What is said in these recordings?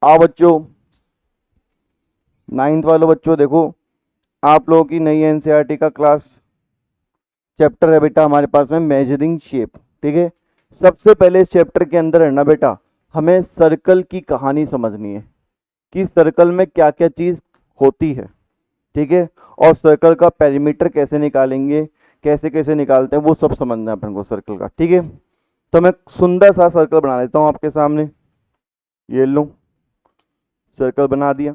आओ बच्चों, 9th वालों बच्चों देखो, आप लोगों की नई एनसीईआरटी का क्लास चैप्टर है बेटा हमारे पास में मेजरिंग शेप। ठीक है, सबसे पहले इस चैप्टर के अंदर है ना बेटा, हमें सर्कल की कहानी समझनी है कि सर्कल में क्या क्या चीज होती है। ठीक है, और सर्कल का पेरीमीटर कैसे निकालेंगे, कैसे कैसे निकालते हैं, वो सब समझना है अपन को सर्कल का। ठीक है, तो मैं सुंदर सा सर्कल बना लेता हूं आपके सामने। ये लो, सर्कल बना दिया।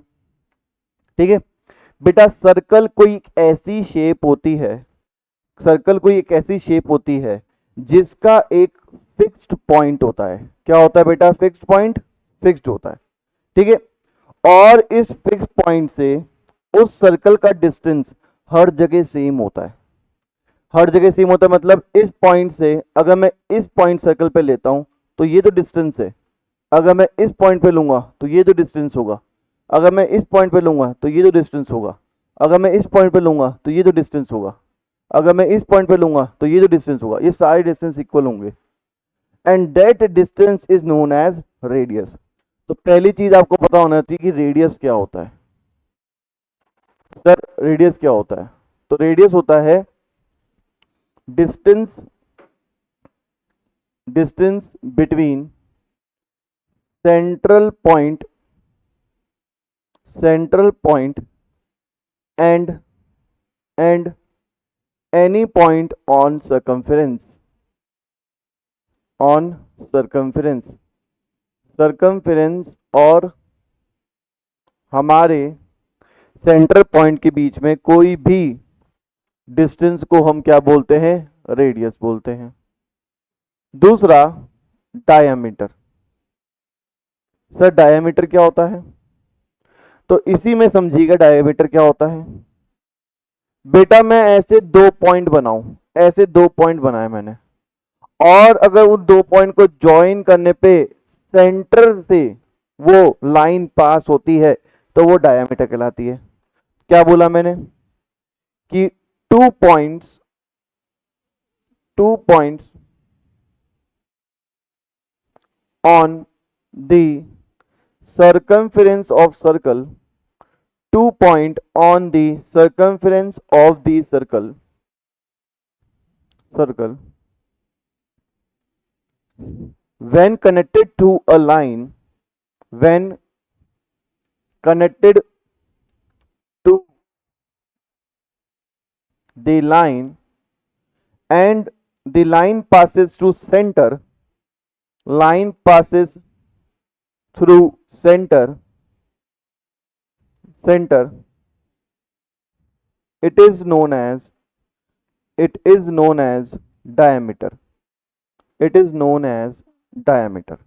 ठीक है बेटा, सर्कल कोई ऐसी शेप होती है, सर्कल कोई एक ऐसी शेप होती है जिसका एक फिक्स्ड पॉइंट होता है। क्या होता है बेटा? फिक्स्ड पॉइंट, फिक्स्ड होता है। ठीक है, और इस फिक्स पॉइंट से उस सर्कल का डिस्टेंस हर जगह सेम होता है। हर जगह सेम होता है मतलब इस पॉइंट से अगर मैं इस पॉइंट सर्कल पे लेता हूं तो ये जो डिस्टेंस है, अगर मैं इस पॉइंट पे लूंगा तो ये जो डिस्टेंस होगा, अगर मैं इस पॉइंट पे लूंगा तो ये जो डिस्टेंस होगा, अगर मैं इस पॉइंट पे लूंगा तो ये जो डिस्टेंस होगा, अगर मैं इस पॉइंट पे लूंगा तो ये जो डिस्टेंस होगा, ये सारे डिस्टेंस इक्वल होंगे and that distance is known as radius. तो पहली चीज आपको पता होना चाहिए कि रेडियस क्या होता है। सर रेडियस क्या होता है? तो रेडियस होता है distance, distance between central point, central point and and any point on circumference, on circumference, circumference और हमारे सेंटर पॉइंट के बीच में कोई भी डिस्टेंस को हम क्या बोलते हैं? रेडियस बोलते हैं। दूसरा, डायमीटर। सर डायमीटर क्या होता है? तो इसी में समझिएगा डायमीटर क्या होता है। बेटा मैं ऐसे दो पॉइंट बनाऊं, ऐसे दो पॉइंट बनाए मैंने, और अगर उन दो पॉइंट को ज्वाइन करने पे सेंटर से वो लाइन पास होती है तो वो डायमीटर कहलाती है। क्या बोला मैंने? कि two points, two points on the circumference of circle, 2 point on the circumference of the circle when connected to a line, when connected to the line and the line passes to center, line passes through center, it is known as, it is known as diameter, it is known as diameter।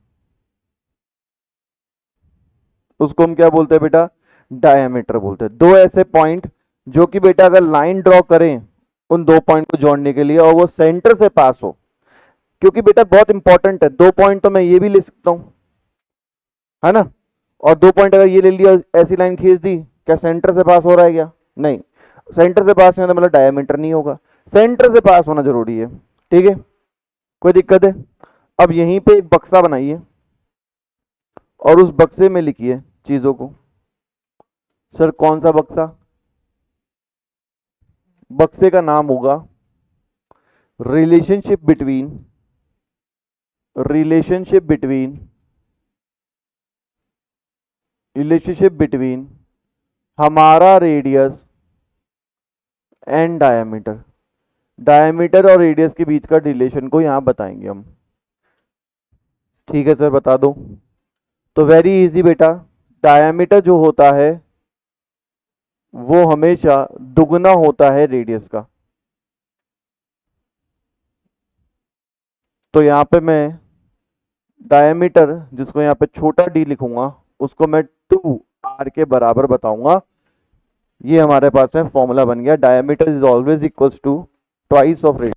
उसको हम क्या बोलते हैं बेटा? Diameter बोलते हैं। दो ऐसे पॉइंट जो कि बेटा अगर लाइन ड्रॉ करें उन दो पॉइंट को जोड़ने के लिए और वो सेंटर से पास हो, क्योंकि बेटा बहुत इंपॉर्टेंट है, दो पॉइंट तो मैं ये भी ले सकता हूं, है ना, और दो पॉइंट अगर ये ले लिया, ऐसी लाइन खींच दी, क्या सेंटर से पास हो रहा है क्या? नहीं, सेंटर से पास नहीं होता मतलब डायमीटर नहीं होगा, सेंटर से पास होना जरूरी है। ठीक है, कोई दिक्कत है? अब यहीं पे एक बक्सा बनाइए और उस बक्से में लिखिए चीजों को। सर कौन सा बक्सा? बक्से का नाम होगा relationship between, relationship between, relationship between हमारा रेडियस एंड डायमीटर। डायमीटर और रेडियस के बीच का रिलेशन को यहां बताएंगे हम। ठीक है सर बता दो। तो वेरी इजी बेटा, डायमीटर जो होता है वो हमेशा दुगना होता है रेडियस का। तो यहां पे मैं डायमीटर, जिसको यहाँ पे छोटा डी लिखूंगा, उसको मैं 2r के बराबर बताऊंगा। ये हमारे पास में फॉर्मूला बन गया, diameter is always equals to twice of radius.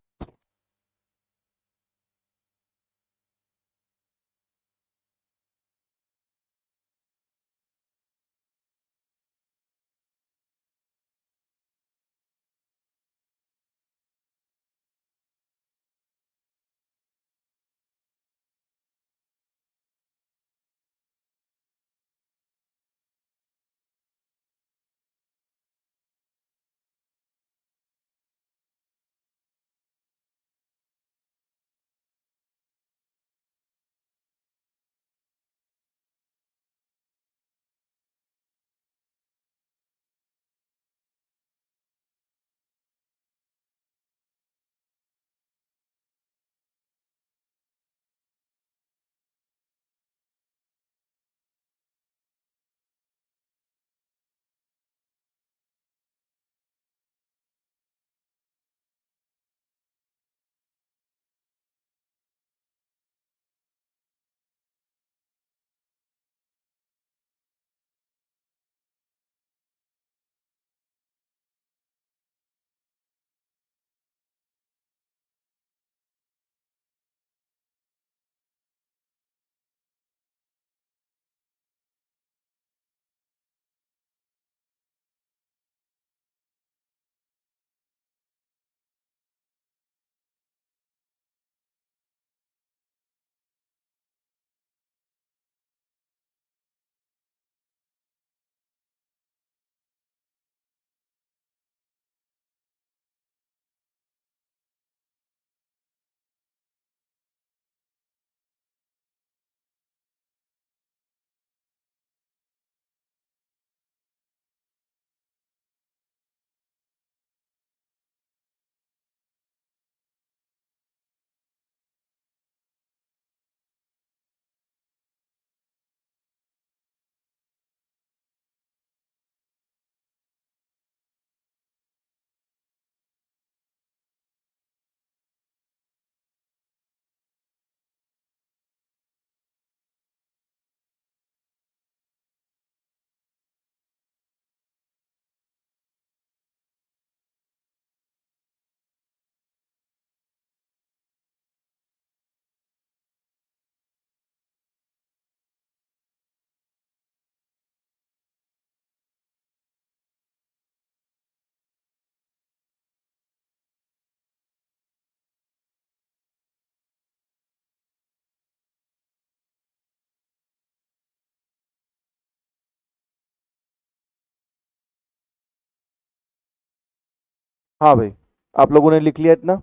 हाँ भाई, आप लोगों ने लिख लिया इतना।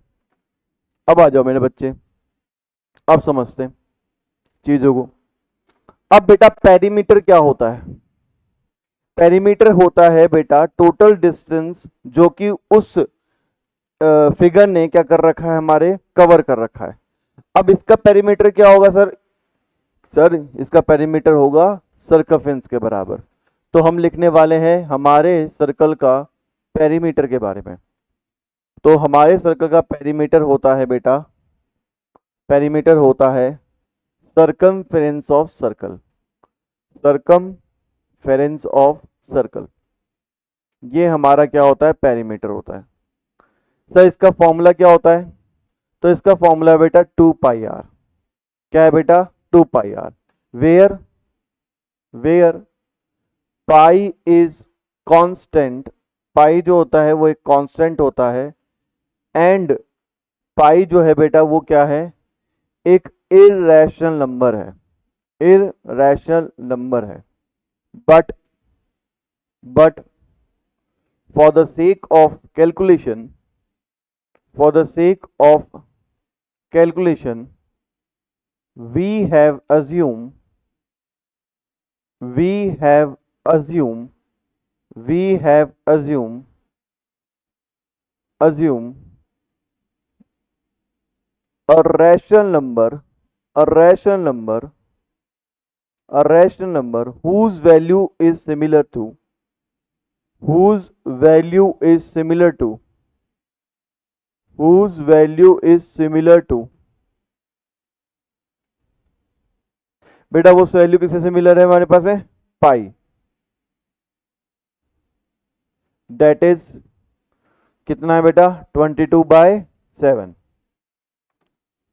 अब आ जाओ मेरे बच्चे, अब समझते हैं चीजों को। अब बेटा पेरीमीटर क्या होता है? पेरीमीटर होता है बेटा टोटल डिस्टेंस जो कि उस फिगर ने क्या कर रखा है, हमारे कवर कर रखा है। अब इसका पेरीमीटर क्या होगा सर? सर इसका पेरीमीटर होगा सर्कमफेरेंस के बराबर। तो हम लिखने वाले हैं हमारे सर्कल का पेरीमीटर के बारे में। तो हमारे सर्कल का पेरीमीटर होता है बेटा, पेरीमीटर होता है circumference of circle, circumference of circle. ये हमारा क्या होता है, पेरीमीटर होता है। सर इसका फॉर्मूला क्या होता है? तो इसका फॉर्मूला है बेटा 2 पाई आर। क्या है बेटा? 2 pi R. Where where pi is constant, pi जो होता है वो एक कांस्टेंट होता है। एंड पाई जो है बेटा वो क्या है, एक इररेशनल नंबर है, इररेशनल नंबर है। But but for the sake of calculation, for the sake of calculation we have assumed we have assumed we have assume a rational number, a rational number, a rational number whose value is similar to, whose value is similar to, whose value is similar to। बेटा वो value किससे similar है हमारे पास में? पाई। That is कितना है बेटा? 22/7।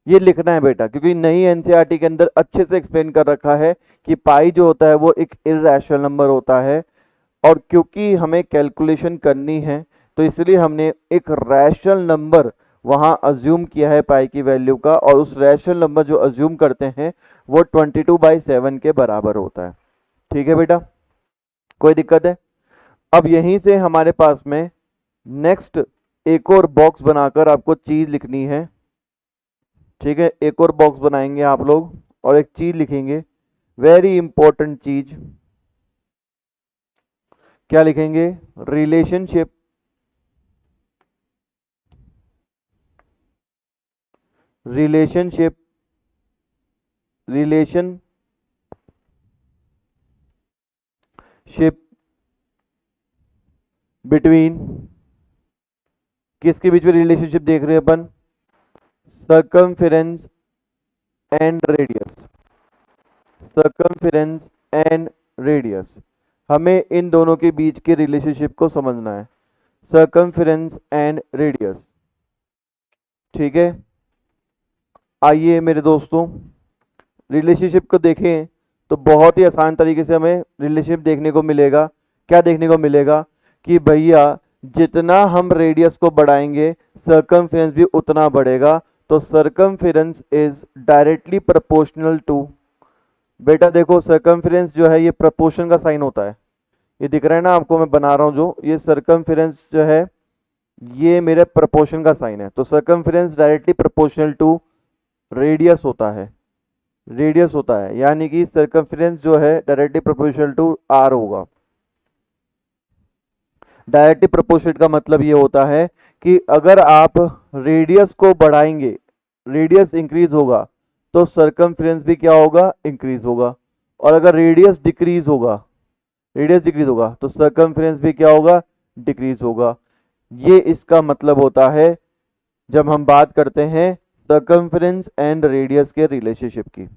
ये लिखना है बेटा, क्योंकि नई एनसीईआरटी के अंदर अच्छे से एक्सप्लेन कर रखा है कि पाई जो होता है वो एक इररेशनल नंबर होता है। और क्योंकि हमें कैलकुलेशन करनी है तो इसलिए हमने एक रैशनल नंबर वहां अज्यूम किया है पाई की वैल्यू का, और उस रैशनल नंबर जो अज्यूम करते हैं वो 22/7 के बराबर होता है। ठीक है बेटा, कोई दिक्कत है? अब यहीं से हमारे पास में नेक्स्ट एक और बॉक्स बनाकर आपको चीज लिखनी है। ठीक है, एक और बॉक्स बनाएंगे आप लोग और एक चीज लिखेंगे, वेरी इंपॉर्टेंट चीज। क्या लिखेंगे? रिलेशनशिप, रिलेशनशिप, रिलेशनशिप बिटवीन, किसके बीच में रिलेशनशिप देख रहे हैं अपन? Circumference and radius, circumference and radius. हमें इन दोनों के बीच के रिलेशनशिप को समझना है, सर्कमफेरेंस एंड रेडियस। ठीक है, आइए मेरे दोस्तों रिलेशनशिप को देखें तो बहुत ही आसान तरीके से हमें रिलेशनशिप देखने को मिलेगा। क्या देखने को मिलेगा कि भैया जितना हम रेडियस को बढ़ाएंगे सर्कमफेरेंस भी उतना बढ़ेगा। तो circumference is directly proportional to, बेटा देखो सर्कमफेरेंस जो है ये प्रपोर्शन का साइन होता है। ये दिख रहा है ना आपको, मैं बना रहा हूं जो ये सर्कमफेरेंस जो है ये मेरे प्रपोर्शन का साइन है। तो circumference directly proportional to radius होता है, रेडियस होता है, यानी कि सर्कमफेरेंस जो है डायरेक्टली प्रोपोर्शनल टू आर होगा। डायरेक्टली प्रोपोर्शनल का मतलब ये होता है कि अगर आप रेडियस को बढ़ाएंगे, रेडियस इंक्रीज होगा तो सर्कमफेरेंस भी क्या होगा? इंक्रीज होगा। और अगर रेडियस डिक्रीज होगा, रेडियस डिक्रीज होगा तो सर्कमफेरेंस भी क्या होगा? डिक्रीज होगा। ये इसका मतलब होता है जब हम बात करते हैं सर्कमफेरेंस एंड रेडियस के रिलेशनशिप की।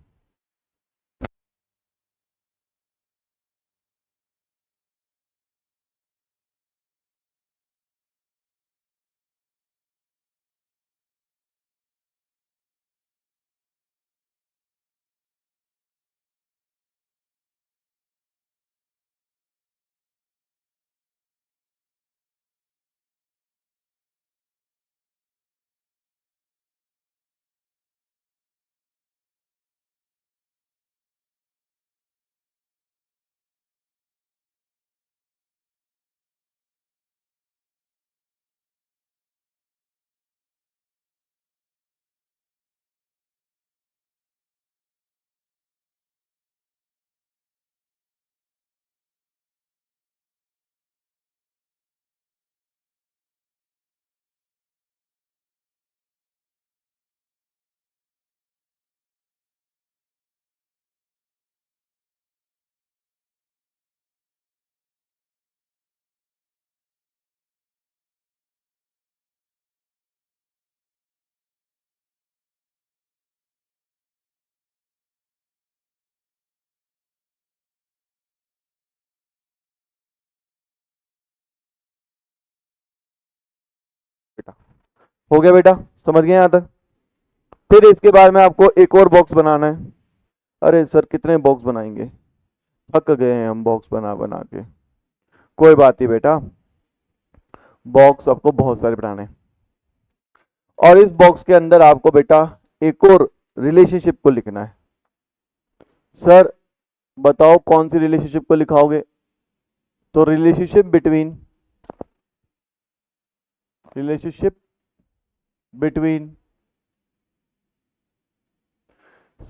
हो गया बेटा, समझ गए यहाँ तक। फिर इसके बाद में आपको एक और बॉक्स बनाना है। अरे सर कितने बॉक्स बनाएंगे, थक गए हैं हम बॉक्स बना बना के। कोई बात नहीं बेटा, बॉक्स आपको बहुत सारे बनाने हैं। और इस बॉक्स के अंदर आपको बेटा एक और रिलेशनशिप को लिखना है। सर बताओ कौन सी रिलेशनशिप को लिखाओगे? तो relationship between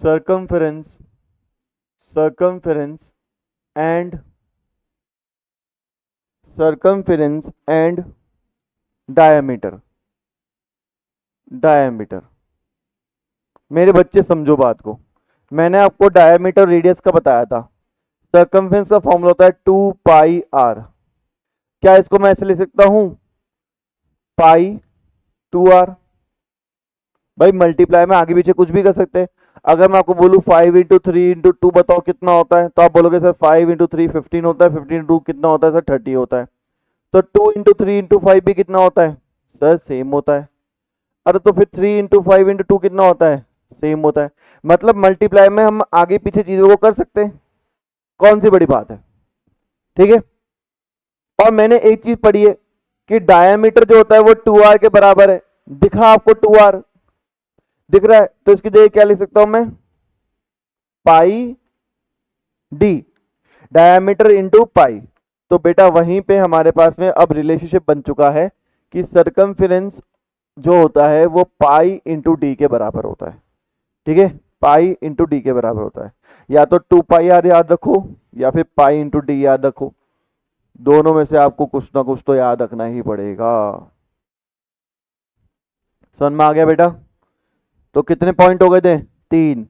circumference circumference and circumference and diameter diameter। मेरे बच्चे समझो बात को, मैंने आपको डायमीटर रेडियस का बताया था। सर्कमफेरेंस का फॉर्मूला होता है 2πr। क्या इसको मैं ऐसे लिख सकता हूं, पाई 2r? भाई मल्टीप्लाई में आगे पीछे कुछ भी कर सकते हैं। अगर मैं आपको बोलूं 5 × 3 × 2 बताओ कितना होता है, तो आप बोलोगे सर 5 × 3 15 होता है, 15 × 2 कितना होता है सर 30 होता है। तो 2 × 3 × 5 भी कितना होता है सर, सेम होता है। अरे तो फिर 3 × 5 × 2 कितना होता है, सेम होता है। मतलब मल्टीप्लाई में हम आगे पीछे चीजों को कर सकते हैं, कौन सी बड़ी बात है, ठीक है। और मैंने एक चीज पढ़ी है कि डायमीटर जो होता है वो 2r के बराबर है। दिखा आपको 2r दिख रहा है, तो इसकी जगह क्या लिख सकता हूं मैं, पाई डी, डायमीटर इंटू पाई। तो बेटा वहीं पे हमारे पास में अब रिलेशनशिप बन चुका है कि सरकमफेरेंस जो होता है वो पाई इंटू डी के बराबर होता है, ठीक है। पाई इंटू डी के बराबर होता है। या तो 2πr याद रखो या फिर पाई इंटू डी याद रखो, दोनों में से आपको कुछ ना कुछ तो याद रखना ही पड़ेगा। समझ में आ गया बेटा? तो कितने पॉइंट हो गए थे, 3।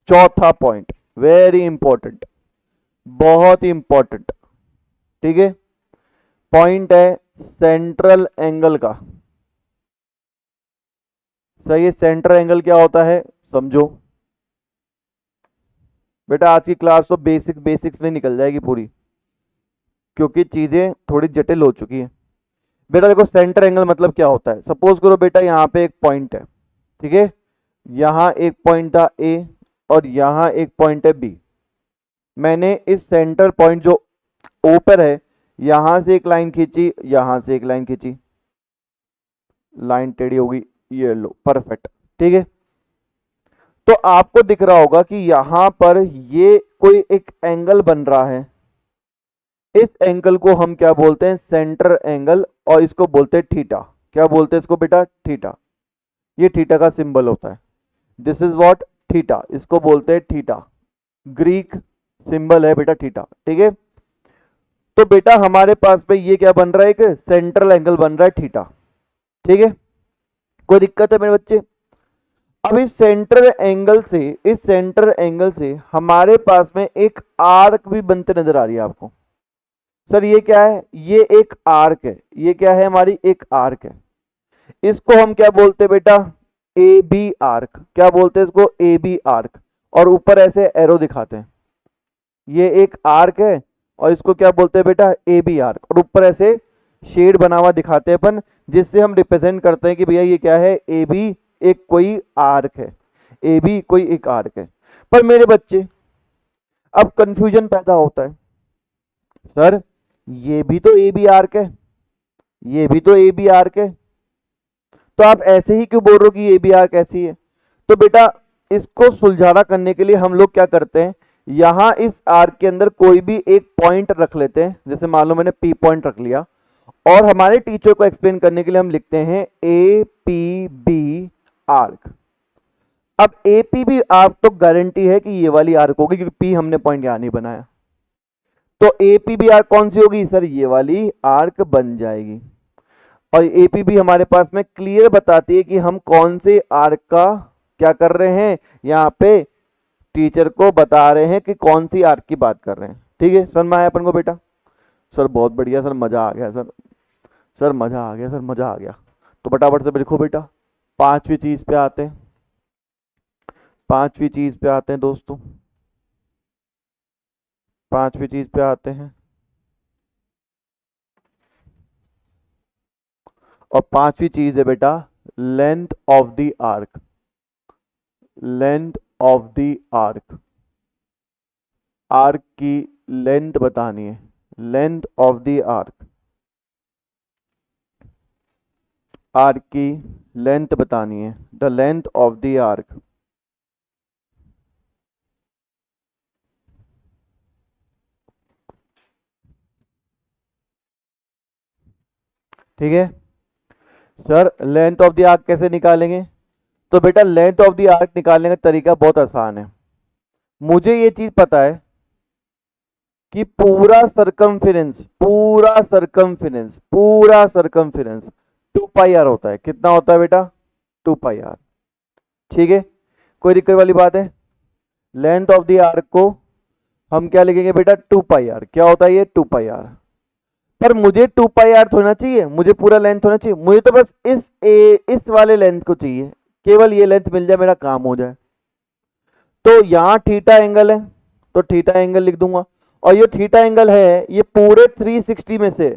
चौथा पॉइंट वेरी इंपॉर्टेंट, बहुत ही इंपॉर्टेंट, ठीक है। पॉइंट है सेंट्रल एंगल का। सही है, सेंट्रल एंगल क्या होता है समझो बेटा। आज की क्लास तो बेसिक्स में निकल जाएगी पूरी, क्योंकि चीजें थोड़ी जटिल हो चुकी है। बेटा देखो सेंटर एंगल मतलब क्या होता है, सपोज करो बेटा यहाँ पे एक पॉइंट है, ठीक है। यहाँ एक पॉइंट था ए और यहाँ एक पॉइंट है बी। मैंने इस सेंटर पॉइंट जो ओ पर है, यहां से एक लाइन खींची, यहां से एक लाइन खींची, लाइन टेढ़ी होगी, ये लो परफेक्ट, ठीक है। तो आपको दिख रहा होगा कि यहां पर ये कोई एक एंगल बन रहा है। इस एंगल को हम क्या बोलते हैं, सेंटर एंगल, और इसको बोलते हैं थीटा। क्या बोलते हैं इसको बेटा, थीटा। ये थीटा का सिंबल होता है, दिस इज व्हाट, थीटा, इसको बोलते हैं थीटा। ग्रीक सिंबल है बेटा थीटा, ठीक है। तो बेटा हमारे पास में ये क्या बन रहा है, एक सेंट्रल एंगल बन रहा है थीटा, ठीक है। कोई दिक्कत है मेरे बच्चे? अब इस सेंट्रल एंगल से हमारे पास में एक आर्क भी बनते नजर आ रही है आपको। सर ये क्या है, ये एक आर्क है, ये क्या है हमारी एक आर्क है। इसको हम क्या बोलते हैं बेटा, ए बी आर्क। क्या बोलते हैं इसको, ए बी आर्क। और ऊपर ऐसे एरो दिखाते हैं, ये एक आर्क है और इसको क्या बोलते हैं बेटा, ए बी आर्क। और ऊपर ऐसे शेड बना हुआ दिखाते हैं अपन, जिससे हम रिप्रेजेंट करते हैं कि भैया ये क्या है, ए बी एक कोई आर्क है, ए बी कोई एक आर्क है। पर मेरे बच्चे अब कंफ्यूजन पैदा होता है, सर ये भी तो ए बी आर्क है, ये भी तो ए बी आर्क है, तो आप ऐसे ही क्यों बोल रहे हो कि ए बी आर्क ऐसी है? तो बेटा इसको सुलझाना करने के लिए हम लोग क्या करते हैं, यहां इस आर्क के अंदर कोई भी एक पॉइंट रख लेते हैं। जैसे मान लो मैंने पी पॉइंट रख लिया, और हमारे टीचर को एक्सप्लेन करने के लिए हम लिखते हैं ए पी बी आर्क। अब ए पी बी आर्क तो गारंटी है कि ये वाली आर्क होगी, क्योंकि पी हमने पॉइंट यहां नहीं बनाया। तो ए पी बी आर्क कौन सी होगी सर, ये वाली आर्क बन जाएगी। और ए पी बी हमारे पास में क्लियर बताती है कि हम कौन से आर्क का क्या कर रहे हैं, यहाँ पे टीचर को बता रहे हैं कि कौन सी आर्क की बात कर रहे हैं, ठीक है। समझ में आया अपन को बेटा? सर बहुत बढ़िया सर, मजा आ गया सर, सर मजा आ गया, सर मजा आ गया। तो फटाफट से लिखो बेटा, पांचवी चीज पे आते हैं, पांचवी चीज पे आते हैं दोस्तों, पांचवी चीज पे आते हैं। और पांचवी चीज है बेटा length of the arc, length of the arc, arc की लेंथ बतानी है, length of the arc, arc की लेंथ बतानी है, the length of the arc. ठीक है sir, length of the arc कैसे निकालेंगे? तो बेटा लेंथ ऑफ द आर्क निकालने का तरीका बहुत आसान है। मुझे ये चीज पता है कि पूरा सरकमफेरेंस, पूरा सरकमफेरेंस 2 पाई आर होता है। कितना होता है बेटा? 2 पाई आर। ठीक है, कोई दिक्कत वाली बात है? लेंथ ऑफ द आर्क को हम क्या लिखेंगे बेटा? 2 पाई आर। क्या होता है ये? 2 पाई आर। पर मुझे 2 पाई आर होना चाहिए, मुझे पूरा लेंथ होना चाहिए, मुझे तो बस इस वाले लेंथ को चाहिए, केवल ये लेंथ मिल जाए, मेरा काम हो जाए। तो यहाँ थीटा एंगल है, तो थीटा एंगल लिख दूंगा, और ये थीटा एंगल है ये पूरे 360 में से,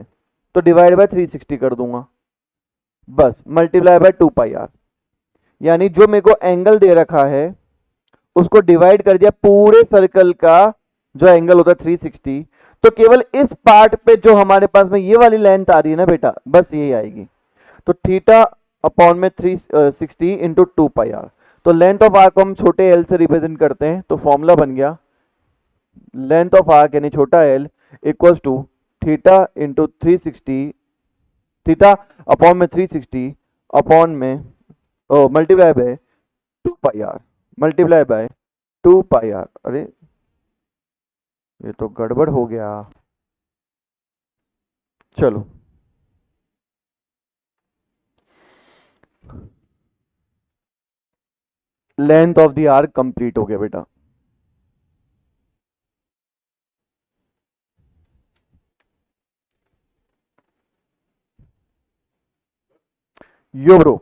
तो डिवाइड बाय 360 कर दूंगा, बस मल्टीप्लाई बाय 2 पाई आर। यानी जो मेरे को एंगल दे रखा है उसको डिवाइड कर दिया पूरे सर्कल का जो एंगल होता है 360, तो केवल इस पार्ट पे जो हमारे पास में ये वाली लेंथ आ रही है ना बेटा, बस यही आएगी। तो थीटा अपॉन में 360 इंटू 2 पाई आर। तो लेंथ ऑफ आर्क को हम छोटे एल से रिप्रेजेंट करते हैं, तो फॉर्मूला बन गया लेंथ ऑफ आर्क यानी छोटा L equals to theta into 360, theta upon में 360 अपॉन में multiply by 2 pi R, multiply by 2 pi R. अरे ये तो गड़बड़ हो गया। चलो length of the arc complete हो गया बेटा। यो ब्रो,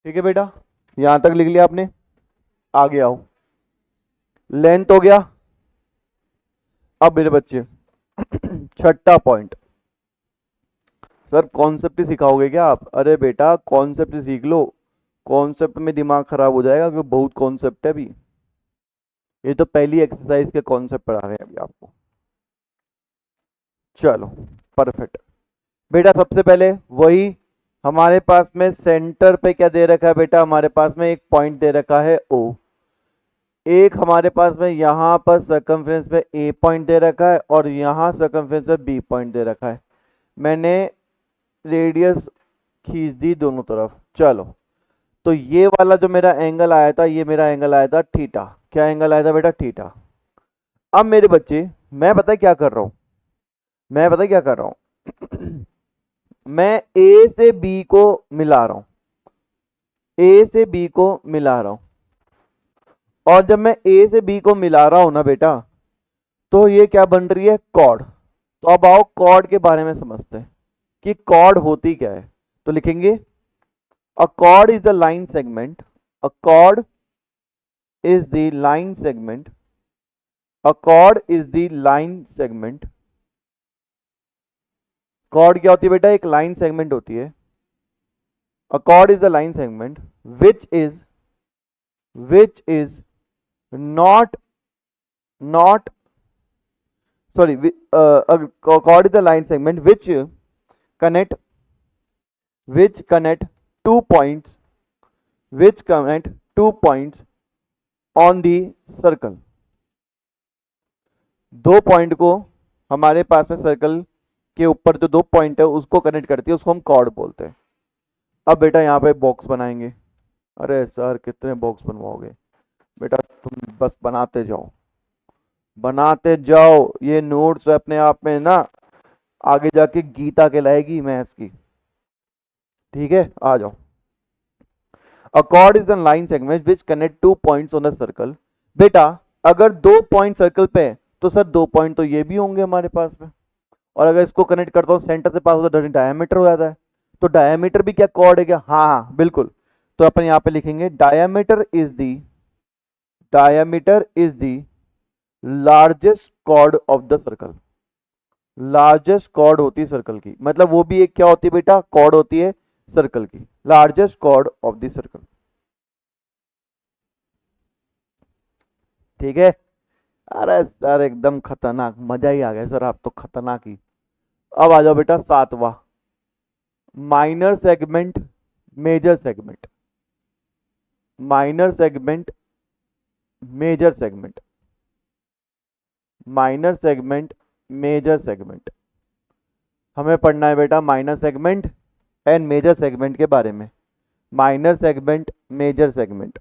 ठीक है बेटा, यहां तक लिख लिया आपने, आगे आओ। लेंथ हो गया। अब मेरे बच्चे छठा पॉइंट, सर कॉन्सेप्ट ही सिखाओगे क्या आप? अरे बेटा कॉन्सेप्ट ही सीख लो, कॉन्सेप्ट में दिमाग खराब हो जाएगा क्योंकि बहुत कॉन्सेप्ट है अभी। ये तो पहली एक्सरसाइज के कॉन्सेप्ट पढ़ा रहे हैं अभी आपको। चलो परफेक्ट बेटा, सबसे पहले वही हमारे पास में सेंटर पे क्या दे रखा है बेटा? हमारे पास में एक पॉइंट दे रखा है O, एक हमारे पास में यहाँ पर सर्कमफ्रेंस पे A पॉइंट दे रखा है, और यहाँ सर्कमफ्रेंस पे B पॉइंट दे रखा है। मैंने रेडियस खींच दी दोनों तरफ। चलो, तो ये वाला जो मेरा एंगल आया था, ये मेरा एंगल आया था थीटा। क्या एंगल आया था बेटा? थीटा। अब मेरे बच्चे मैं पता है क्या कर रहा हूं, मैं पता है क्या कर रहा हूं मैं ए से बी को मिला रहा हूं, ए से बी को मिला रहा हूं, और जब मैं ए से बी को मिला रहा हूं ना बेटा, तो ये क्या बन रही है? कॉर्ड। तो अब आओ कॉर्ड के बारे में समझते हैं कि कॉर्ड होती क्या है। तो लिखेंगे अ cord is the line segment, a cord is the line segment, a chord is the line segment। chord क्या होती है बेटा? एक लाइन सेगमेंट होती है। a chord is the line segment which is not not sorry a chord is the line segment connect which connect two points which connect 2 points on the circle. दो point को हमारे पास में circle के ऊपर जो दो पॉइंट है उसको कनेक्ट करती है, उसको हम कॉर्ड बोलते हैं। अब बेटा यहाँ पे बॉक्स बनाएंगे। अरे सर कितने बॉक्स बनवाओगे बेटा, तुम बस बनाते जाओ बनाते जाओ। ये नोट्स अपने आप में ना आगे जाके गीता कहलाएगी मैथ्स की। ठीक है, आ जाओ। अ cord is a line segment which connect two points on the circle. बेटा अगर दो पॉइंट सर्कल पे है तो सर दो पॉइंट तो ये भी होंगे हमारे पास में, और अगर इसको कनेक्ट करता हूँ सेंटर से पास होता है डायमीटर हो जाता है। तो डायमीटर भी क्या कॉर्ड है क्या? हाँ हाँ बिल्कुल। तो अपन यहाँ पे लिखेंगे diameter is the largest chord of the circle. Largest chord होती है सर्कल की, मतलब वो भी एक क्या होती है बेटा, कॉर्ड होती है सर्कल की, largest chord of the circle. ठीक है। अरे सर एकदम खतरनाक, मजा ही आ गया सर, आप तो खतरनाक ही। अब आ जाओ बेटा सातवां, minor segment major segment. Minor segment major segment. Minor segment major segment. हमें पढ़ना है बेटा minor segment and major segment के बारे में। Minor segment major segment.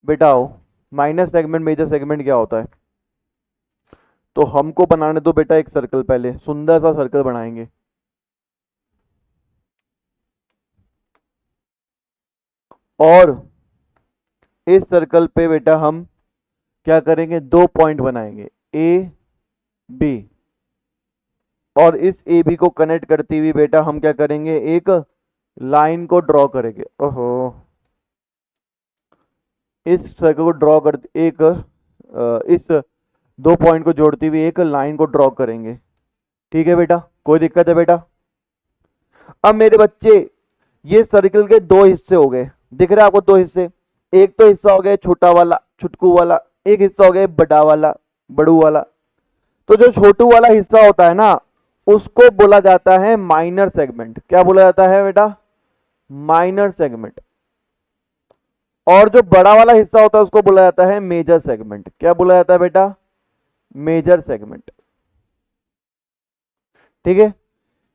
बेटा आओ, माइनर सेगमेंट मेजर सेगमेंट क्या होता है? तो हमको बनाने दो बेटा एक सर्कल, पहले सुंदर सा सर्कल बनाएंगे। और इस सर्कल पे बेटा हम क्या करेंगे, दो पॉइंट बनाएंगे ए बी, और इस ए बी को कनेक्ट करती हुई बेटा हम क्या करेंगे, एक लाइन को ड्रॉ करेंगे। ओहो, इस सर्कल को ड्रॉ कर एक इस दो पॉइंट को जोड़ती हुई एक लाइन को ड्रॉ करेंगे। ठीक है बेटा, कोई दिक्कत है बेटा? अब मेरे बच्चे ये सर्कल के दो हिस्से हो गए, दिख रहा है आपको दो हिस्से। एक तो हिस्सा हो गया छोटा वाला छुटकू वाला, एक हिस्सा हो गया बड़ा वाला बड़ू वाला। तो जो छोटू वाला हिस्सा होता है ना उसको बोला जाता है माइनर सेगमेंट। क्या बोला जाता है बेटा? Minor segment. और जो बड़ा वाला हिस्सा होता है उसको बोला जाता है मेजर सेगमेंट। क्या बोला जाता है बेटा? Major segment. ठीक है,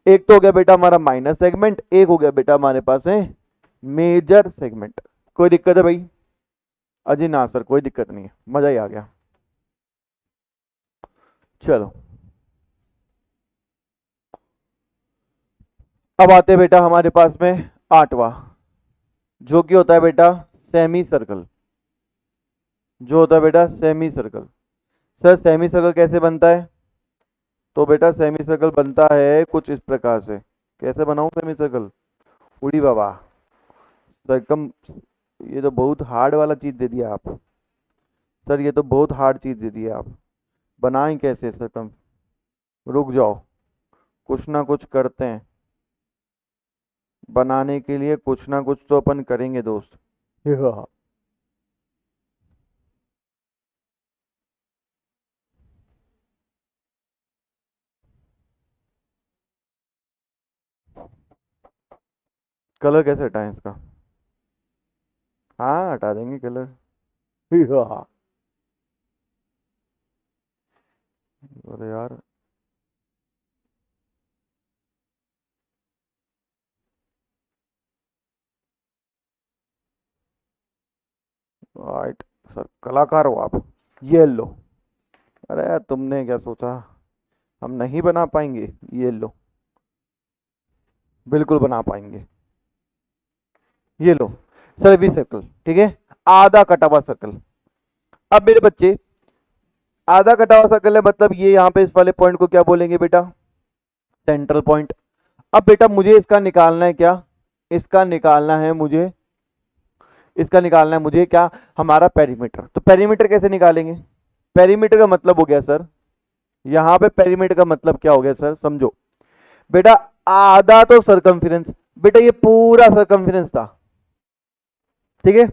एक तो हो गया बेटा हमारा माइनर सेगमेंट, एक हो गया बेटा हमारे पास है मेजर सेगमेंट। कोई दिक्कत है भाई? अजी ना सर कोई दिक्कत नहीं है, मजा ही आ गया। चलो अब आते हैं बेटा हमारे पास में आठवां, जो कि होता है बेटा सेमी सर्कल। जो होता है बेटा semi circle. Sir semi circle कैसे बनता है? तो बेटा सेमी सर्कल बनता है कुछ इस प्रकार से। कैसे बनाऊं सेमी सर्कल? उड़ी बाबा, सरकम, ये तो बहुत हार्ड वाला चीज दे दिया आप सर, ये तो बहुत हार्ड चीज दे दिया आप। बनाएं कैसे सरकम? रुक जाओ, कुछ ना कुछ करते हैं, बनाने के लिए कुछ ना कुछ तो अपन करेंगे दोस्त। कलर कैसे हटाएं इसका? हाँ हटा देंगे कलर। अरे यार, राइट सर, कलाकार हो आप। ये लो। अरे यार, तुमने क्या सोचा हम नहीं बना पाएंगे? ये लो, बिल्कुल बना पाएंगे। ये लो, सर्विस सर्कल। ठीक है, आधा कटा हुआ सर्कल। अब मेरे बच्चे आधा कटा हुआ सर्कल है, मतलब ये यहाँ पे इस वाले पॉइंट को क्या बोलेंगे बेटा, सेंट्रल पॉइंट। अब बेटा मुझे इसका निकालना है क्या, इसका निकालना है मुझे, इसका निकालना है मुझे क्या, हमारा पेरीमीटर। तो पेरीमीटर कैसे निकालेंगे, पेरीमीटर का मतलब हो गया सर, यहां पे पेरीमीटर का मतलब क्या हो गया सर, समझो बेटा, आधा तो सरकमफेरेंस, बेटा ये पूरा सरकमफेरेंस था, ठीक है।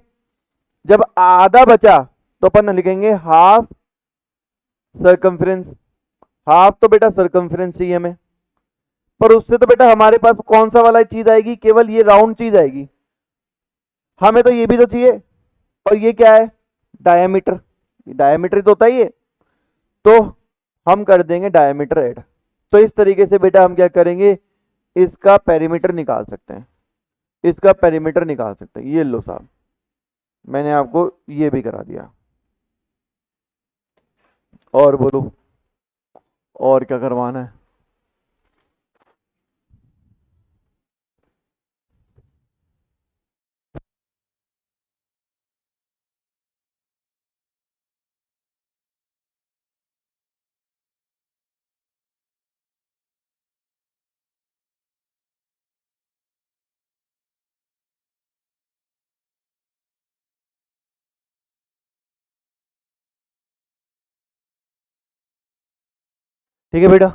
जब आधा बचा तो अपन लिखेंगे हाफ सरकमफेरेंस, हाफ तो बेटा सरकमफेरेंस चाहिए हमें, पर उससे तो बेटा हमारे पास कौन सा वाला चीज आएगी, केवल ये राउंड चीज आएगी, हमें तो ये भी तो चाहिए, और ये क्या है, डायमीटर, डायमीटर तो होता ही है, तो हम कर देंगे डायमीटर ऐड। तो इस तरीके से बेटा हम क्या करेंगे, इसका पेरीमीटर निकाल सकते हैं, इसका पेरीमीटर निकाल सकते हैं। ये लो साहब, मैंने आपको ये भी करा दिया। और बोलो, और क्या करवाना है। ठीक है बेटा,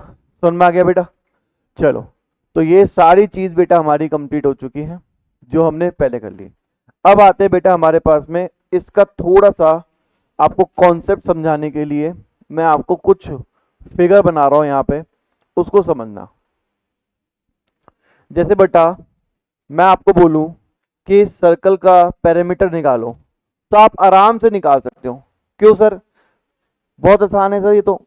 समझ में आ गया बेटा। चलो, तो ये सारी चीज बेटा हमारी कंप्लीट हो चुकी है, जो हमने पहले कर ली। अब आते हैं बेटा हमारे पास में, इसका थोड़ा सा आपको कॉन्सेप्ट समझाने के लिए मैं आपको कुछ फिगर बना रहा हूं यहाँ पे, उसको समझना। जैसे बेटा मैं आपको बोलूं कि सर्कल का पेरीमीटर निकालो, तो आप आराम से निकाल सकते हो। क्यों सर, बहुत आसान है सर ये तो।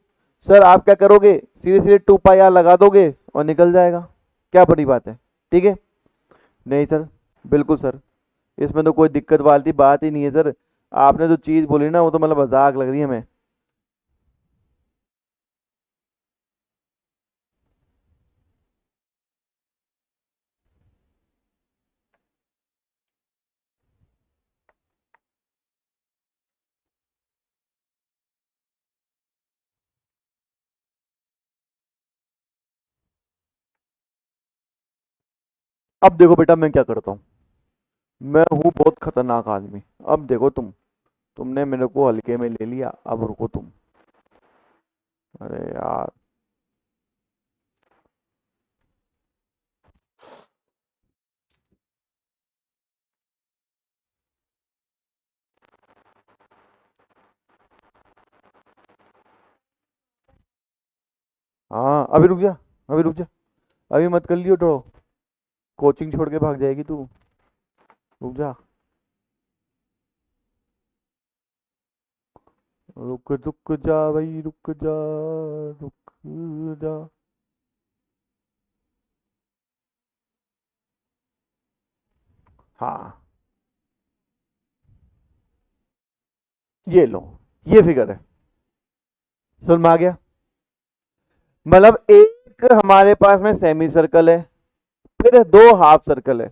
सर आप क्या करोगे, सीधे सीधे 2 पाई आर लगा दोगे और निकल जाएगा, क्या बड़ी बात है, ठीक है। नहीं सर, बिल्कुल सर, इसमें तो कोई दिक्कत वाली बात ही नहीं है सर। आपने जो चीज़ बोली ना, वो तो मतलब मजाक लग रही है हमें। अब देखो बेटा मैं क्या करता हूँ, मैं हूँ बहुत खतरनाक आदमी। अब देखो तुमने मेरे को हल्के में ले लिया, अब रुको तुम। अरे यार, हाँ अभी रुक जा, अभी रुक जा, अभी मत कर लियो ड्रॉ, कोचिंग छोड़ के भाग जाएगी तू, रुक जा, रुक रुक जा भाई, रुक जा, रुक जा। हाँ, ये लो, ये फिगर है, समझ में आ गया। मतलब एक हमारे पास में सेमी सर्कल है, फिर दो हाफ सर्कल है।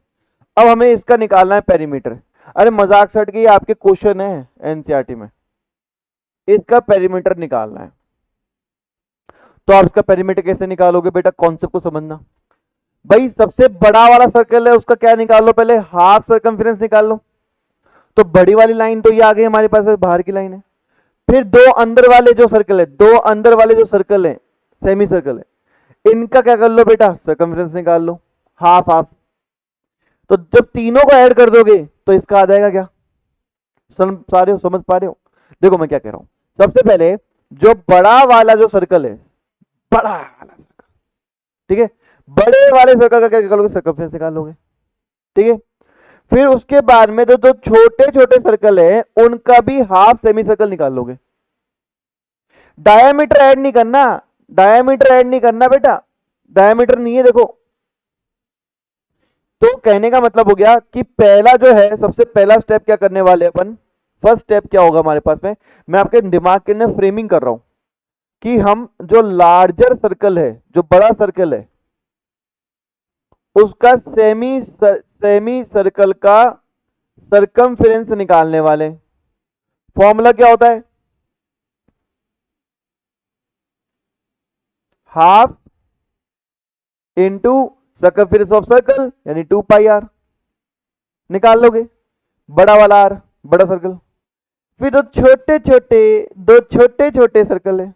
अब हमें इसका निकालना है पेरीमीटर। अरे मजाक सट गई, आपके क्वेश्चन है एनसीईआरटी में, इसका पेरीमीटर निकालना है। तो आप इसका पेरीमीटर कैसे निकालोगे बेटा, कॉन्सेप्ट को समझना। भाई सबसे बड़ा वाला सर्कल है, उसका क्या निकाल लो, पहले हाफ सर्कमफेरेंस निकाल लो। तो बड़ी वाली लाइन तो ये आ गई हमारे पास, बाहर की लाइन है। फिर दो अंदर वाले जो सर्कल है, दो अंदर वाले जो सर्कल है, सेमी सर्कल है, इनका क्या कर लो बेटा, सर्कमफेरेंस निकाल लो, हाफ हाफ। तो जब तीनों को ऐड कर दोगे तो इसका आ जाएगा क्या, समझ पा रहे हो। देखो मैं क्या कह रहा हूं, सबसे पहले जो बड़ा वाला जो सर्कल है, बड़ा वाला सर्कल, ठीक है, बड़े वाले सर्कल का क्या कर लोगे, सर्कमफेरेंस निकाल लोगे, ठीक है। फिर उसके बाद में तो जो छोटे छोटे सर्कल है, उनका भी हाफ सेमी सर्कल निकाल लोगे। डायामीटर ऐड नहीं करना, डायामीटर ऐड नहीं करना बेटा, डायामीटर नहीं है देखो। तो कहने का मतलब हो गया कि पहला जो है, सबसे पहला स्टेप क्या करने वाले अपन, फर्स्ट स्टेप क्या होगा हमारे पास में, मैं आपके दिमाग के अंदर फ्रेमिंग कर रहा हूं कि हम जो लार्जर सर्कल है, जो बड़ा सर्कल है, उसका सेमी सर्कल का सरकमफेरेंस निकालने वाले। फॉर्मूला क्या होता है, half into circumference of circle यानी 2 पाई आर निकाल लोगे, बड़ा वाला आर, बड़ा सर्कल। फिर दो छोटे छोटे सर्कल है,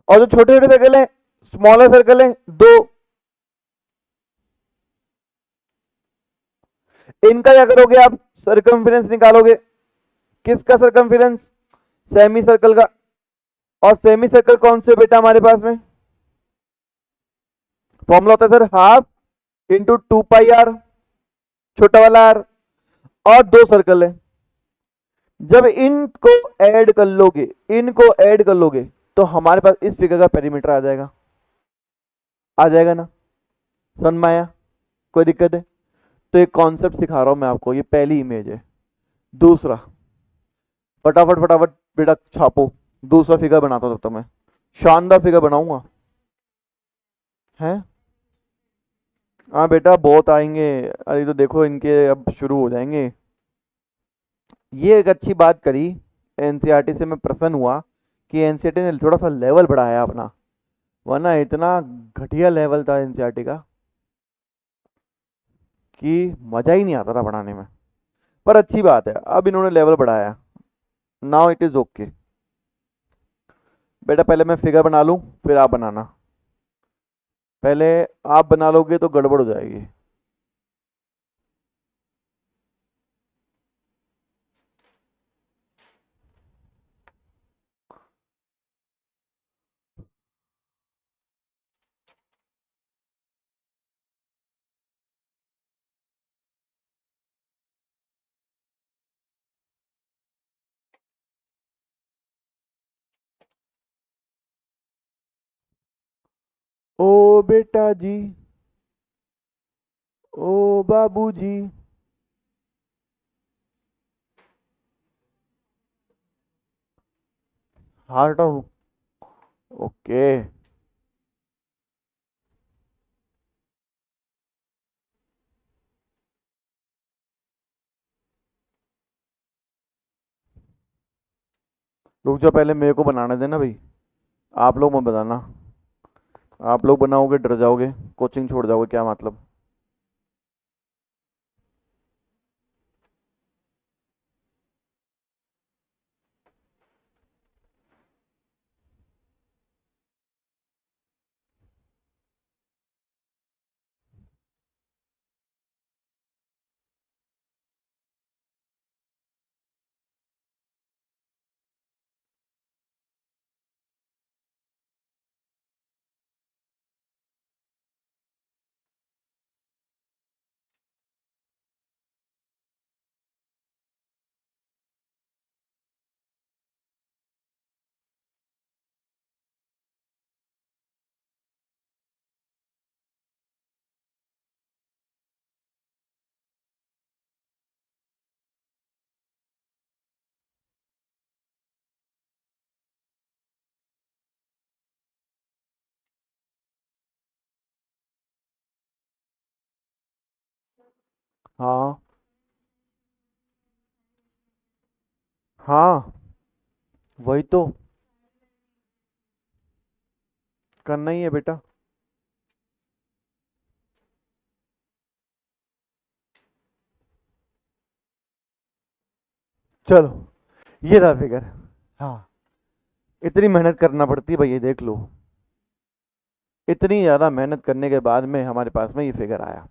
और जो छोटे छोटे सर्कल है, स्मॉलर सर्कल है दो, इनका क्या करोगे आप, सर्कमफेरेंस निकालोगे। किसका सर्कमफेरेंस, सेमी सर्कल का। और सेमी सर्कल कौन से बेटा हमारे पास में, फॉर्मूला होता है sir half into 2 pi R, छोटा वाला आर, और दो सर्कल है। जब इनको ऐड कर लोगे, इनको ऐड कर लोगे, तो हमारे पास इस फिगर का पेरीमीटर आ जाएगा, आ जाएगा ना, समझ में आया, कोई दिक्कत है। तो एक कॉन्सेप्ट सिखा रहा हूं मैं आपको, ये पहली इमेज है। दूसरा, फटाफट फटाफट बेटा छापो, दूसरा फिगर बनाता हूं तब तक मैं, शानदार फिगर बनाऊंगा है। हाँ बेटा बहुत आएंगे, अरे तो देखो इनके अब शुरू हो जाएंगे। ये एक अच्छी बात करी एनसीईआरटी से, मैं प्रसन्न हुआ कि एनसीईआरटी ने थोड़ा सा लेवल बढ़ाया अपना, वरना इतना घटिया लेवल था एनसीईआरटी का कि मजा ही नहीं आता था पढ़ाने में। पर अच्छी बात है, अब इन्होंने लेवल बढ़ाया, नाउ इट इज ओके। बेटा पहले मैं फिगर बना लूं, फिर आप बनाना। पहले आप बना लोगे तो गड़बड़ हो जाएगी। ओ बेटा जी, ओ बाबूजी। Heart of, okay. रुक जाओ, पहले मेरे को बनाने देना भाई, आप लोग मत बताना, आप लोग बनाओगे डर जाओगे, कोचिंग छोड़ जाओगे, क्या मतलब। हाँ हाँ, वही तो करना ही है बेटा। चलो, ये रहा फिगर। हाँ, इतनी मेहनत करना पड़ती है भाई, ये देख लो, इतनी ज्यादा मेहनत करने के बाद में हमारे पास में ये फिगर आया।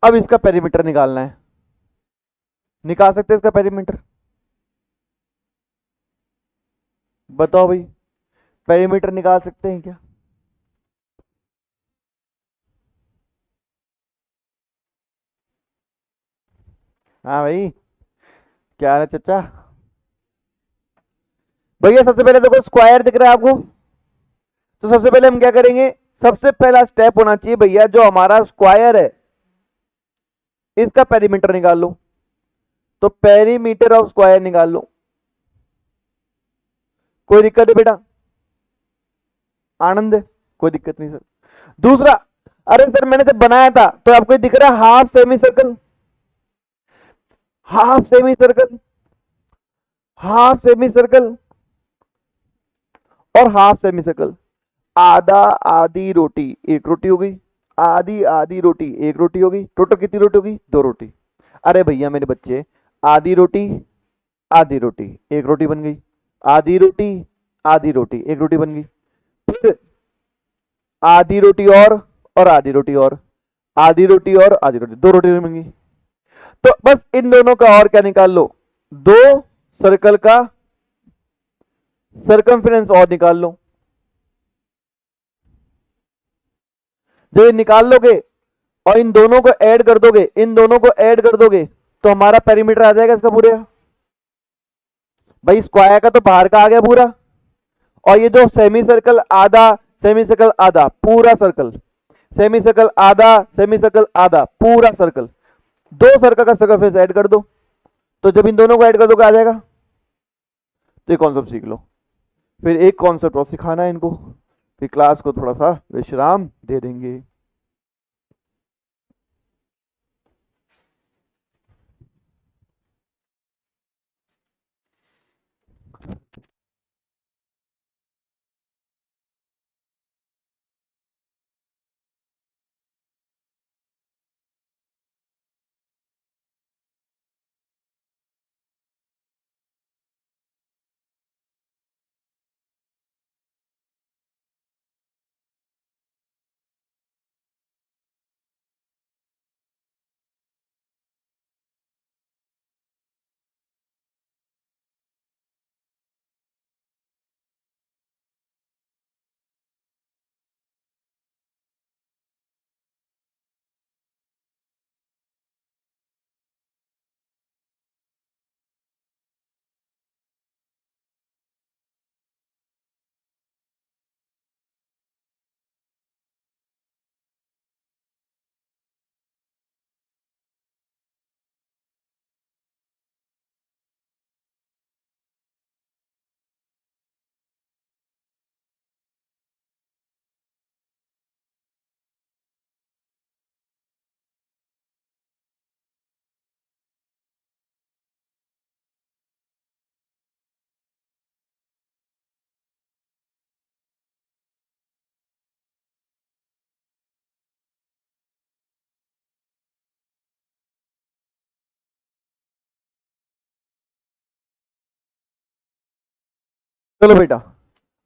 अब इसका पेरीमीटर निकालना है, निकाल सकते हैं इसका पेरीमीटर, बताओ भाई, पेरीमीटर निकाल सकते हैं क्या। हाँ भाई, क्या हाल है चचा। भैया सबसे पहले देखो स्क्वायर दिख रहा है आपको, तो सबसे पहले हम क्या करेंगे, सबसे पहला स्टेप होना चाहिए भैया, जो हमारा स्क्वायर है इसका पेरीमीटर निकाल लो। तो पेरीमीटर ऑफ स्क्वायर निकाल लो, कोई दिक्कत है बेटा, आनंद है, कोई दिक्कत नहीं सर। दूसरा, अरे सर मैंने जब बनाया था तो आपको ये दिख रहा है half semi circle, half semi circle, half semi circle और हाफ सेमी सर्कल। आधा आधी रोटी एक रोटी हो गई, आधी आधी रोटी एक रोटी हो गई, टोटल कितनी रोटी होगी? दो रोटी। अरे भैया मेरे बच्चे, आधी रोटी आधी रोटी एक रोटी बन गई, आधी रोटी आधी रोटी एक रोटी बन गई, फिर आधी रोटी और आधी रोटी और आधी रोटी और आधी रोटी, दो रोटी बन गई। तो बस इन दोनों का और क्या निकाल लो, दो सर्कल का सर्कमफ्रेंस और निकाल लो। जब ये निकाल लोगे और इन दोनों को ऐड कर दोगे, इन दोनों को ऐड कर दोगे, तो हमारा पेरीमीटर आ जाएगा इसका पूरे। भाई स्क्वायर का तो बाहर का आ गया पूरा, और ये जो सेमी सर्कल आधा, सेमी सर्कल आधा, पूरा सर्कल, सेमी सर्कल आधा, सेमी सर्कल आधा, पूरा सर्कल, दो सर्कल का सर्कमफ्रेंस ऐड कर दो, तो जब इन दोनों को ऐड कर दोगे आ जाएगा। तो ये कॉन्सेप्ट सीख लो, फिर एक कॉन्सेप्ट और सिखाना है इनको, फिर क्लास को थोड़ा सा विश्राम दे देंगे। चलो बेटा,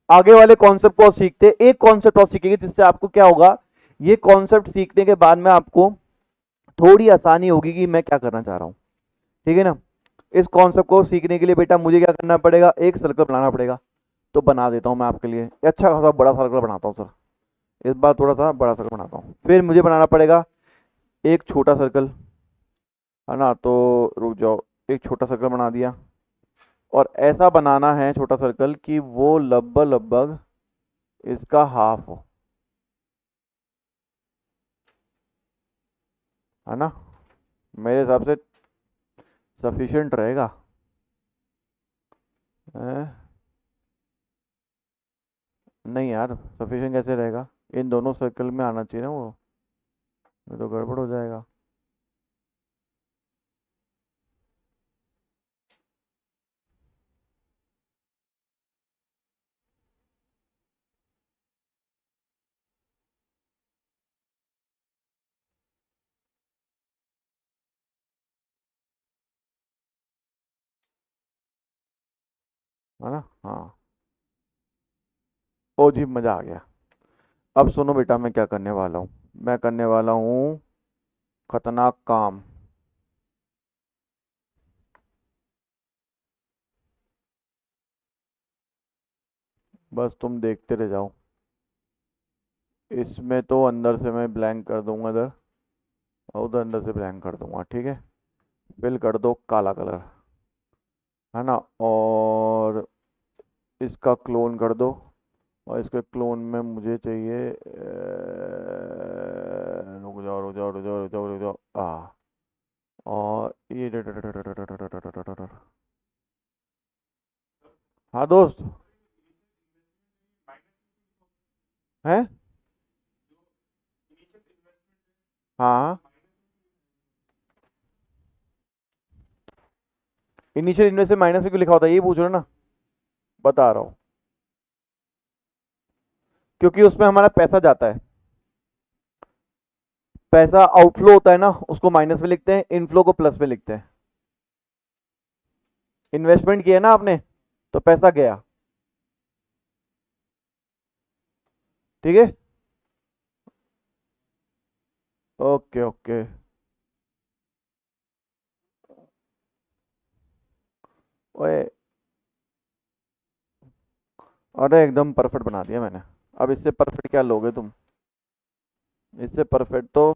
आगे वाले कॉन्सेप्ट को सीखते, एक कॉन्सेप्ट और सीखेंगे जिससे आपको क्या होगा, ये कॉन्सेप्ट सीखने के बाद में आपको थोड़ी आसानी होगी कि मैं क्या करना चाह रहा हूं। ठीक है ना। इस कॉन्सेप्ट को सीखने के लिए बेटा मुझे क्या करना पड़ेगा, एक सर्कल बनाना पड़ेगा। तो बना देता हूं मैं आपके लिए, अच्छा खासा बड़ा सर्कल बनाता हूं सर, इस बार थोड़ा सा बड़ा सर्कल बनाता हूं। फिर मुझे बनाना पड़ेगा एक छोटा सर्कल, है ना। तो रुक जाओ, एक छोटा सर्कल बना दिया, और ऐसा बनाना है छोटा सर्कल कि वो लगभग लगभग इसका हाफ हो, है ना। मेरे हिसाब से सफिशिएंट रहेगा। हैं? नहीं यार, सफिशिएंट कैसे रहेगा, इन दोनों सर्कल में आना चाहिए ना वो, ये तो गड़बड़ हो जाएगा। है ना। हाँ, ओ जी मज़ा आ गया। अब सुनो बेटा, मैं क्या करने वाला हूँ, मैं करने वाला हूँ खतरनाक काम। बस तुम देखते रह जाओ, इसमें तो अंदर से मैं ब्लैंक कर दूंगा इधर, और उधर अंदर से ब्लैंक कर दूंगा, ठीक है। फिल कर दो काला कलर, है ना। और इसका क्लोन कर दो, और इसके क्लोन में मुझे चाहिए रुक जाओ रुक जाओ रुक जाओ रुक जाओ रुक जाओ और ये हाँ दोस्त। है। हाँ, इनिशियल इन्वेस्ट में माइनस में क्यों लिखा होता है, ये पूछ रहे हो ना, बता रहा हूँ। क्योंकि उसमें हमारा पैसा जाता है, पैसा आउटफ्लो होता है ना, उसको माइनस में लिखते हैं, इनफ्लो को प्लस में लिखते हैं। इन्वेस्टमेंट किया ना आपने तो पैसा गया, ठीक है। ओके ओके, ओए, अरे एकदम परफेक्ट बना दिया मैंने। अब इससे परफेक्ट क्या लोगे तुम, इससे परफेक्ट तो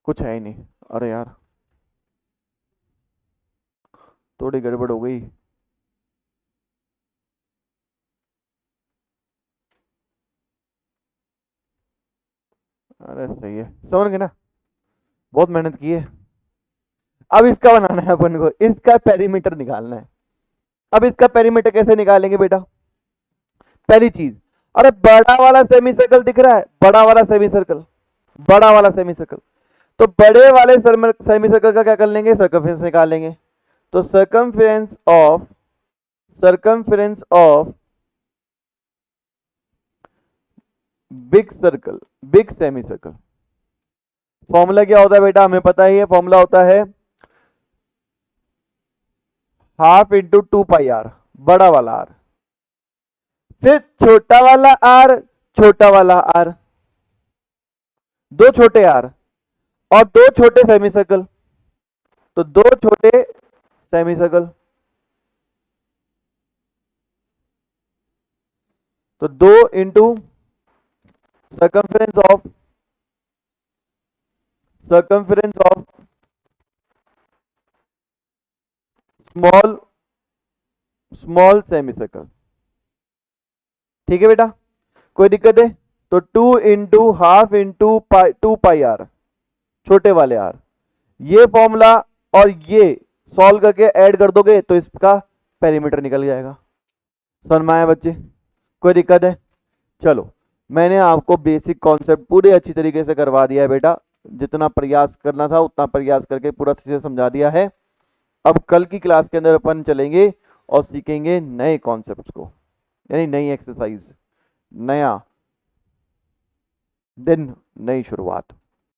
कुछ है ही नहीं। अरे यार, थोड़ी गड़बड़ हो गई। अरे सही है, समझ गए ना, बहुत मेहनत की है। अब इसका बनाना है अपन को, इसका पेरीमीटर निकालना है। अब इसका पेरीमीटर कैसे निकालेंगे बेटा, पहली चीज, अरे बड़ा वाला सेमी सर्कल दिख रहा है, बड़ा वाला सेमी सर्कल, बड़ा वाला सेमी सर्कल, तो बड़े वाले सेमी सर्कल का क्या कर लेंगे, सर्कमफ्रेंस निकाल लेंगे। तो circumference of big circle, big semi circle, formula क्या होता है बेटा, हमें पता ही है, फॉर्मूला होता है हाफ इंटू 2 पाई आर, बड़ा वाला आर, फिर छोटा वाला आर, छोटा वाला आर, दो छोटे आर और दो छोटे सेमी सर्कल, तो दो छोटे सेमी सर्कल, तो 2 into circumference of small small semi circle, ठीक है बेटा, कोई दिक्कत है। तो 2 into half into 2 pi R, छोटे वाले आर, ये फॉर्मूला और ये सॉल्व करके ऐड कर दोगे तो इसका पेरीमीटर निकल जाएगा। समझ में आया बच्चे, कोई दिक्कत है। चलो, मैंने आपको बेसिक कॉन्सेप्ट पूरे अच्छी तरीके से करवा दिया है बेटा, जितना प्रयास करना था उतना प्रयास करके पूरा अच्छे से समझा दिया है। अब कल की क्लास के अंदर अपन चलेंगे और सीखेंगे नए कॉन्सेप्ट्स को, यानी नई एक्सरसाइज, नया दिन, नई शुरुआत।